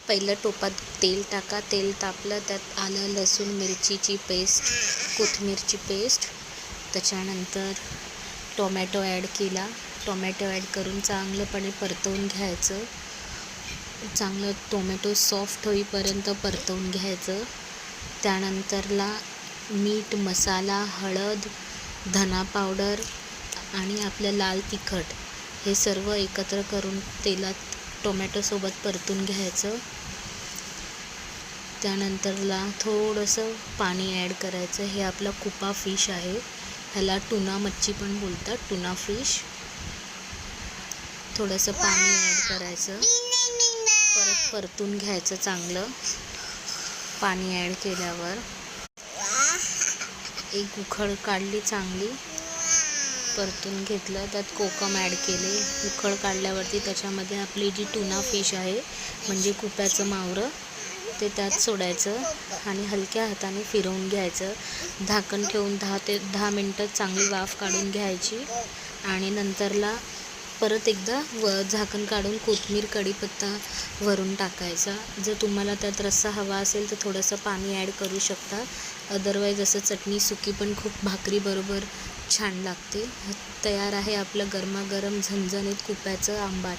पहिलं टोपात तेल टाका, तेल तापलं त्यात आलं लसूण मिरचीची पेस्ट, कोथिंबीरची पेस्ट, त्याच्यानंतर टोमॅटो ॲड केला. टोमॅटो ॲड करून चांगलंपणे परतवून घ्यायचं. चांगलं टोमॅटो सॉफ्ट होईपर्यंत परतवून घ्यायचं. त्यानंतरला मीठ, मसाला, हळद, धना पावडर आणि आपलं लाल तिखट हे सर्व एकत्र करून तेलात टोमॅटोसोबत परतून घ्यायचं. त्यानंतरला थोडंसं पाणी ॲड करायचं. हे आपला कुपा फिश आहे, ह्याला टुना मच्छी पण बोलतात, टुना फिश. थोडंसं पाणी ॲड करायचं, परत परतून घ्यायचं चांगलं. पाणी ॲड केल्यावर एक उकळ काढली, चांगली परतून घेतलं. त्यात कोकम ॲड केले. उकळ काढल्यावरती त्याच्यामध्ये आपली जी टुना फिश आहे म्हणजे कुप्याचं मावरं ते त्यात सोडायचं आणि हलक्या हाताने फिरवून घ्यायचं. झाकण ठेवून 10 मिनटं चांगली वाफ काढून घ्यायची आणि नंतरला परत एकदा झाकण काढून कोथिंबीर, कढीपत्ता वरून टाकायचा. जर तुम्हाला त्यात रस्सा हवा असेल तर थोडंसं पाणी ॲड करू शकता. अदरवाईज असं चटणी सुकी पण खूप भाकरीबरोबर छान लागते. तयार आहे आपलं गरमागरम झणझणीत कुप्याचं आंबाट.